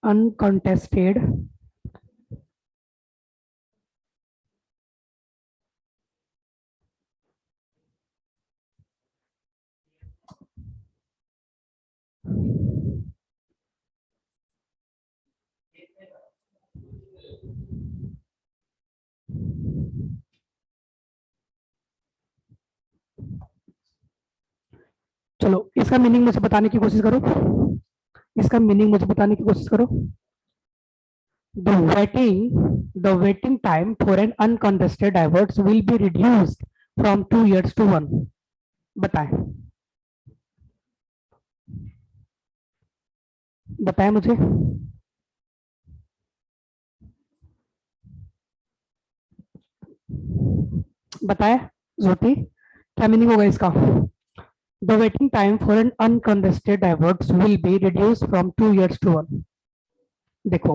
अनकंटेस्टेड चलो इसका मीनिंग मुझे बताने की कोशिश करो, इसका मीनिंग मुझे बताने की कोशिश करो। The waiting time for an uncontested divorce will be reduced from 2 years to 1। बताएं, बताएं मुझे। बताएं ज्योति, क्या मीनिंग होगा इसका? The waiting time for an uncontested divorce will be reduced from 2 years to 1। देखो,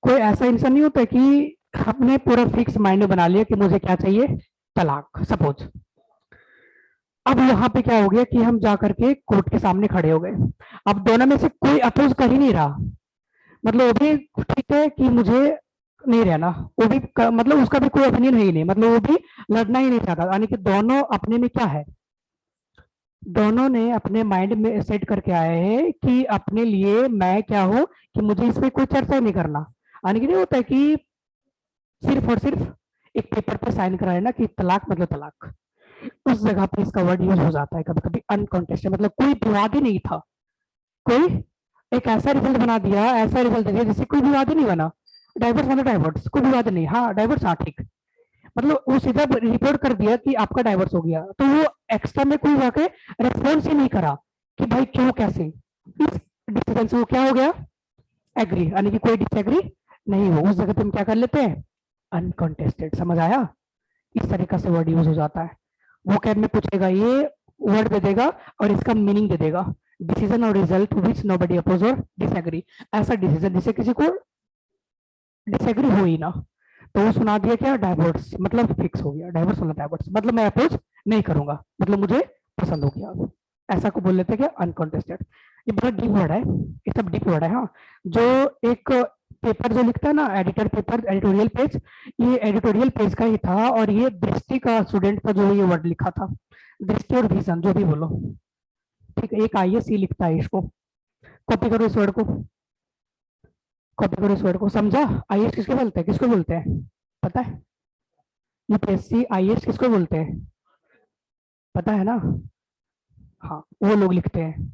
कोई ऐसा इंसान नहीं होता कि आपने पूरा फिक्स माइंड में बना लिया कि मुझे क्या चाहिए, तलाक, सपोज। अब यहाँ पे क्या हो गया कि हम जा करके कोर्ट के सामने खड़े हो गए। अब दोनों में से कोई अपोज कर ही नहीं रहा, मतलब वो भी ठीक है कि मुझे नहीं रहना, वो भी मतलब उसका भी कोई ओपिनियन है ही नहीं, मतलब वो भी लड़ना ही नहीं चाहता, यानी कि दोनों अपने में क्या है, दोनों ने अपने माइंड में सेट करके आए हैं कि अपने लिए मैं क्या हूं, कि मुझे इसमें कोई चर्चा ही नहीं करना। यानी कि नहीं होता है कि सिर्फ और सिर्फ एक पेपर पे साइन करा है ना कि तलाक मतलब तलाक, उस जगह पे इसका वर्ड यूज हो जाता है कभी कभी अनकॉन्टेस्टेड, मतलब कोई विवाद ही नहीं था, कोई एक ऐसा रिजल्ट बना दिया, ऐसा रिजल्ट दिया जिससे कोई विवाद ही नहीं बना। डाइवर्स मतलब डाइवर्स, कोई विवाद नहीं, हाँ डाइवर्स, हाँ ठीक, मतलब वो सीधा रिपोर्ट कर दिया कि आपका डाइवर्स हो गया, तो वो एक्स्ट्रा में कोई वाकई रेस्पॉन्स ही नहीं करा कि भाई क्यों कैसे, इस डिसीजन से वो क्या हो गया, एग्री, यानी कि कोई डिसएग्री नहीं हो, उस जगह पे हम क्या कर लेते हैं, अनकॉन्टेस्टेड। समझ आया? इस तरीका से वर्ड यूज हो जाता है। वो कैब में पूछेगा, ये वर्ड दे देगा और इसका मीनिंग दे देगा, डिसीजन और रिजल्ट विच नोबडी अपोज और डिसएग्री। ऐसा डिसीजन जिसे किसी को डिसएग्री हो ही ना, तो वो सुना दिया क्या, डाइवोर्स, मतलब फिक्स हो गया। डाइवोर्स मतलब डाइवोर्स, मतलब मैं अपोज नहीं करूंगा, मतलब मुझे पसंद हो गया। ऐसा को बोल लेते हैं क्या, अनकॉन्टेस्टेड। ये बड़ा डीप वर्ड है, ये सब डीप वर्ड है। हाँ, जो एक पेपर जो लिखता है ना, एडिटर पेपर, एडिटोरियल पेज, ये एडिटोरियल पेज का ही था, और ये दृष्टि का स्टूडेंट का जो ये वर्ड लिखा था, दृष्टि और विजन जो भी बोलो, ठीक है। एक आईएएस लिखता है इसको। कॉपी करो इस वर्ड को, कॉपी करो इस वर्ड को। समझा? आईएएस किसको बोलते हैं, किसको बोलते हैं पता है? यूपीएससी आईएएस किसको बोलते हैं पता है ना? हाँ, वो लोग लिखते हैं,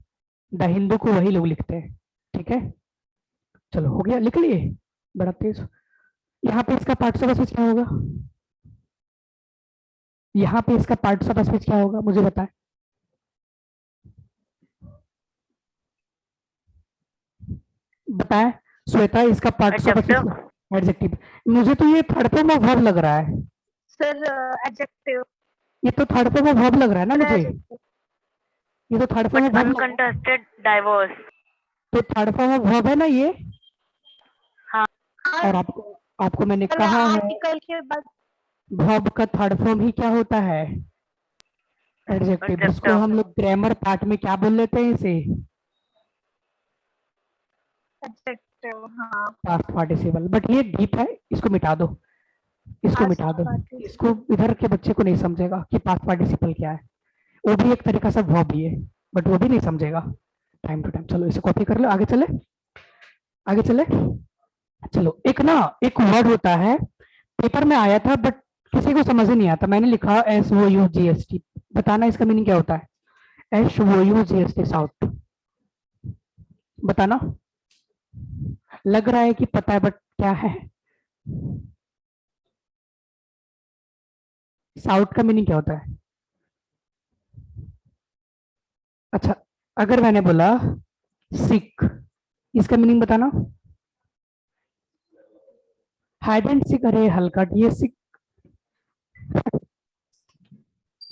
द हिंदू को वही लोग लिखते हैं, ठीक है। चलो हो गया, लिख लिए, बड़ा तेज। यहाँ पे इसका पार्ट्स ऑफ स्पीच क्या होगा, यहाँ पे इसका पार्ट्स ऑफ स्पीच क्या होगा, मुझे बताएं। बताएं श्वेता, इसका पार्ट्स ऑफ स्पीच, एडजेक्टिव। मुझे तो ये थर्ड फॉर्म ऑफ वर्ब लग रहा है, सर एडजेक्टिव। ये तो थर्ड फॉर्म ऑफ वर्ब लग रहा है ना मुझे, ये तो third form of verb, uncontested divorce, तो थर्ड फॉर्म ऑफ वर्ब है ना ये। हाँ। और आपको आपको मैंने कहा है आर्टिकल के बाद वर्ब का थर्ड फॉर्म ही क्या होता है, एडजेक्टिव। जिसको हम लोग ग्रामर पार्ट में क्या बोल लेते हैं, इसे एडजेक्टिव। हाँ, पास्ट पार्टिसिपल। बट ये डीप है, इसको मिटा दो, इसको मिटा दो, इसको इधर के बच्चे को नहीं समझेगा कि पास्ट पार्टिसिपल क्या है। वो भी एक तरीका से वर्ब ही है, बट वो भी नहीं समझेगा टाइम टू टाइम। चलो इसे कॉपी कर लो, आगे चले, आगे चले। चलो, एक वर्ड होता है, पेपर में आया था बट किसी को समझ ही नहीं आता, मैंने लिखा SOUGST। बताना इसका मीनिंग क्या होता है, SOUGST, साउट। बताना, लग रहा है कि पता है बट क्या है, साउट का मीनिंग क्या होता है। अच्छा, अगर मैंने बोला सिक, इसका मीनिंग बताना। हाइड एंड सिक, अरे हल्का, ये सिक,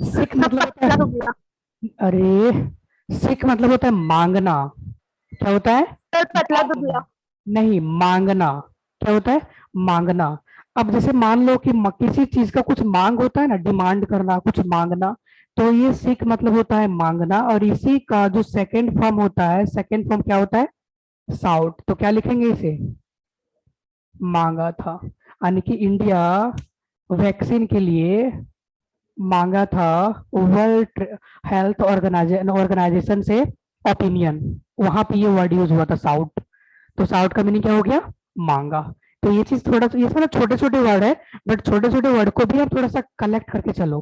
सिक मतलब होता है, अरे सिक मतलब होता है मांगना। क्या होता है, सर पतला दुबला। नहीं, मांगना। क्या होता है, मांगना। अब जैसे मान लो कि किसी चीज का कुछ मांग होता है ना, डिमांड करना, कुछ मांगना, तो ये सिक मतलब होता है मांगना। और इसी का जो सेकंड फॉर्म होता है, सेकंड फॉर्म क्या होता है, साउट। तो क्या लिखेंगे इसे, मांगा था। यानी कि इंडिया वैक्सीन के लिए मांगा था वर्ल्ड हेल्थ ऑर्गेनाइजेशन से ओपिनियन, वहां पे ये वर्ड यूज हुआ था, साउट। तो साउट का मीनिंग क्या हो गया, मांगा। तो ये चीज थोड़ा, ये ना छोटे छोटे वर्ड है, बट छोटे छोटे वर्ड को भी आप थोड़ा सा कलेक्ट करके चलो,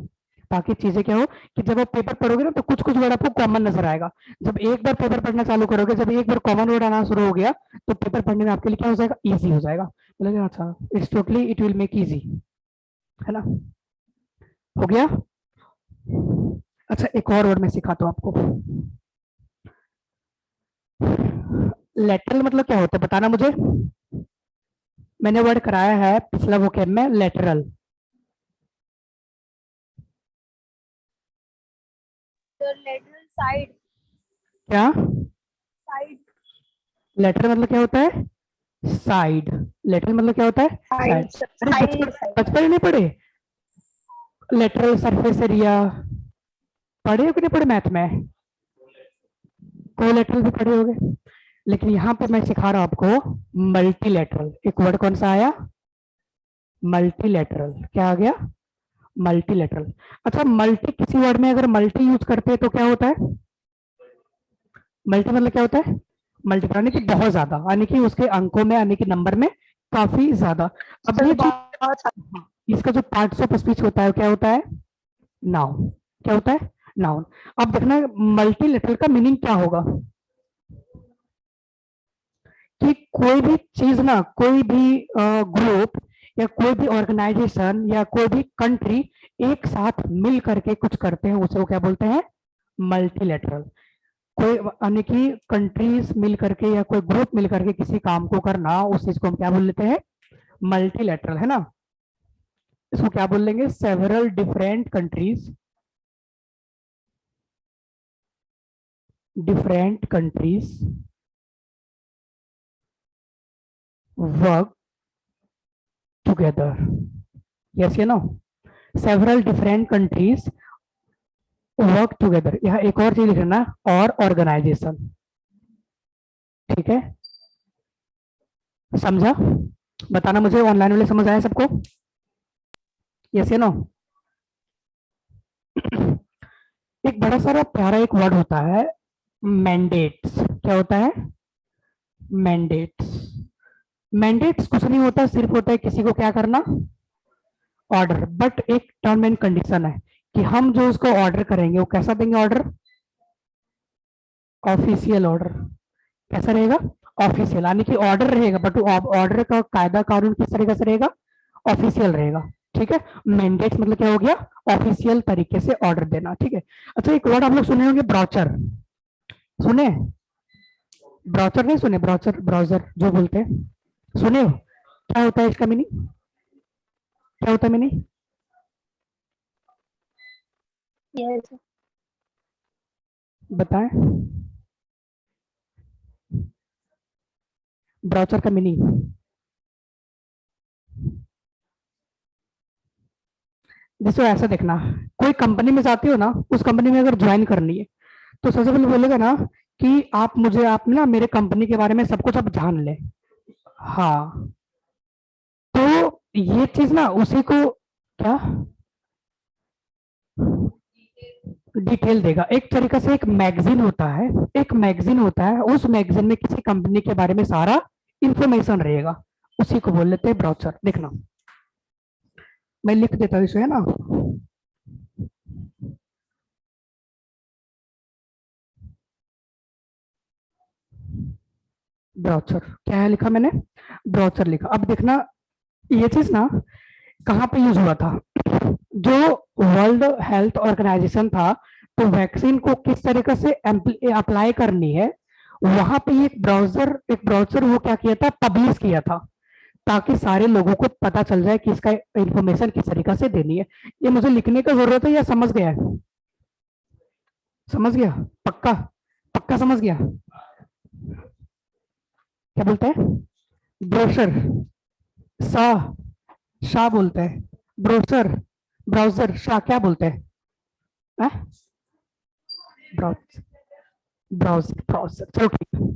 ताकि चीजें क्या हो कि जब आप पेपर पढ़ोगे ना, तो कुछ कुछ वर्ड आपको कॉमन नजर आएगा। जब एक बार पेपर पढ़ना चालू करोगे, जब एक बार कॉमन वर्ड आना शुरू हो गया, तो पेपर पढ़ने में आपके लिए क्या हो जाएगा, इजी हो जाएगा। बोलेगा अच्छा, it's totally it will make easy, है ना। हो गया। अच्छा, एक और वर्ड मैं सिखाता हूँ आपको। लेटरल मतलब क्या होता है, बताना मुझे। मैंने वर्ड कराया है पिछला वोकैब में, लेटरल। लेटरल साइड, क्या, साइड, लेटरल मतलब क्या होता है, साइड। लेटरल मतलब क्या होता है, साइड। अरे बचपन ही नहीं पढ़े, लेटरल सरफेस एरिया पढ़े हो कि नहीं पढ़े, मैथ में कोलेटरल भी पढ़े होगे। लेकिन यहाँ पे मैं सिखा रहा हूँ आपको मल्टीलेटरल। एक वर्ड कौन सा आया, मल्टीलेटरल। क्या आ गया, मल्टीलेटरल। अच्छा, मल्टी, किसी वर्ड में अगर मल्टी यूज करते हैं तो क्या होता है, मल्टी मतलब क्या होता है, मल्टीपल, यानी कि बहुत ज्यादा, यानी कि उसके अंकों में, यानी कि नंबर में काफी ज्यादा। अब ये जो इसका जो पार्ट्स ऑफ स्पीच होता है, क्या होता है, नाउन। क्या होता है, नाउन। अब देखना मल्टीलेटरल का मीनिंग क्या होगा, कि कोई भी चीज ना, कोई भी ग्रुप या कोई भी ऑर्गेनाइजेशन या कोई भी कंट्री एक साथ मिल करके कुछ करते हैं, उसे वो क्या बोलते हैं, मल्टीलेटरल। कोई, यानी कि कंट्रीज मिल करके या कोई ग्रुप मिल करके किसी काम को करना, उस चीज को हम क्या बोल लेते हैं, मल्टीलेटरल, है ना। इसको क्या बोल लेंगे, several different countries, work together, yes या no, several different countries work together. यहाँ एक और चीज लिखना, और ऑर्गेनाइजेशन, ठीक है, समझा? बताना मुझे, ऑनलाइन वाले समझ आया सबको, यस या नो? एक बड़ा सारा प्यारा एक वर्ड होता है मैंडेट्स। क्या होता है? मैंडेट्स। मैंडेट्स कुछ नहीं होता, सिर्फ होता है किसी को क्या करना, ऑर्डर। बट एक टर्म एंड कंडीशन है कि हम जो उसको ऑर्डर करेंगे वो कैसा देंगे ऑर्डर, ऑफिशियल ऑर्डर। कैसा रहेगा? ऑफिशियल, यानी कि ऑर्डर रहेगा बट ऑर्डर का कायदा कानून किस तरीके से रहेगा, ऑफिशियल रहेगा, ठीक है। मैंडेट्स मतलब क्या हो गया, ऑफिशियल तरीके से ऑर्डर देना, ठीक है। अच्छा, एक वर्ड आप लोग सुने होंगे, ब्राउचर। सुने? ब्राउचर नहीं सुने? ब्राउचर, ब्राउजर जो बोलते हैं, सुने हो? क्या होता है इसका मीनिंग? क्या होता है मीनिंग? Yes. बताएं ब्राउचर का मीनिंग। जैसे ऐसा देखना, कोई कंपनी में जाते हो ना, उस कंपनी में अगर ज्वाइन करनी है तो सबसे पहले बोलेगा ना कि आप ना मेरे कंपनी के बारे में सब कुछ आप जान ले। हाँ, तो ये चीज ना उसी को क्या डिटेल देगा। एक तरीका से एक मैगजीन होता है, एक मैगजीन होता है, उस मैगजीन में किसी कंपनी के बारे में सारा इंफॉर्मेशन रहेगा, उसी को बोल लेते हैं ब्राउचर। देखना मैं लिख देता हूँ इसे, है ना। ब्राउचर क्या है, लिखा मैंने, ब्राउचर लिखा। अब देखना ये चीज ना कहाँ पे यूज हुआ था, जो वर्ल्ड हेल्थ ऑर्गेनाइजेशन था, तो वैक्सीन को किस तरीके से अप्लाई करनी है, वहां पे एक ब्राउजर वो क्या किया था, पब्लिश किया था, ताकि सारे लोगों को पता चल जाए कि इसका इंफॉर्मेशन किस तरीके से देनी है। ये मुझे लिखने का जरूरत है या समझ गया है? समझ गया? पक्का? पक्का समझ गया? क्या बोलते हैं? ब्रोशर, शाह, शाह बोलते हैं, ब्रोशर, ब्राउजर, शाह क्या बोलते हैं? ब्राउजर, ब्राउजर, ब्राउजर, चलो ठीक है।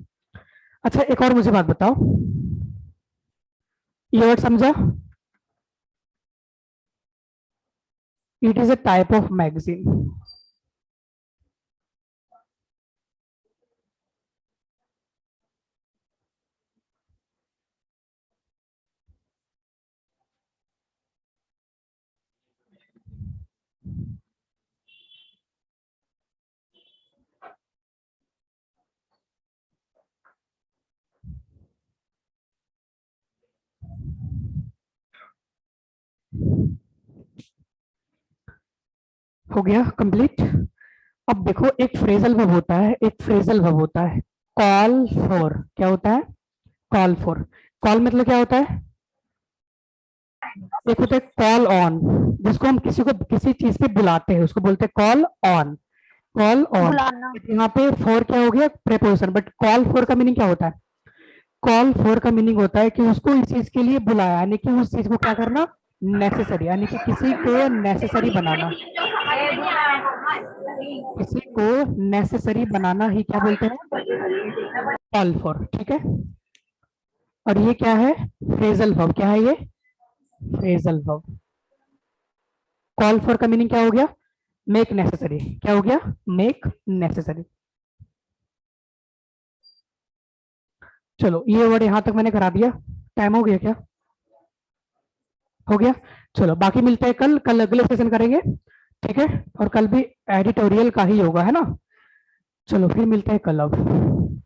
अच्छा, एक और मुझे बात बताओ, ये वर्ड समझा? It is a type of magazine. हो गया कंप्लीट? अब देखो, एक फ्रेजल वर्ब होता है, एक फ्रेजल वर्ब होता है, कॉल फॉर। क्या होता है? Call for. कॉल मतलब क्या होता है? एक होता है कॉल ऑन, जिसको हम किसी को किसी चीज पे बुलाते हैं, उसको बोलते हैं कॉल ऑन, कॉल ऑन। बुलाना। यहाँ पे फॉर क्या हो गया, प्रेपोजिशन। बट कॉल फॉर का मीनिंग क्या होता है? कॉल फॉर का मीनिंग होता है कि उसको इस चीज के लिए बुलाया, यानी कि उस चीज को क्या करना, नेसेसरी, यानी कि किसी को नेसेसरी बनाना, किसी को नेसेसरी बनाना ही क्या बोलते हैं, कॉल फॉर, ठीक है। और ये क्या है, फ्रेजल वर्ब। क्या है ये? Phrasal verb. कॉल फॉर का मीनिंग क्या हो गया, मेक नेसेसरी। क्या हो गया? Make necessary. चलो, ये वर्ड यहां तक मैंने करा दिया। टाइम हो गया क्या? हो गया। चलो, बाकी मिलते हैं कल, कल अगले सेशन करेंगे, ठीक है। और कल भी एडिटोरियल का ही होगा, है ना। चलो फिर मिलते हैं कल अब।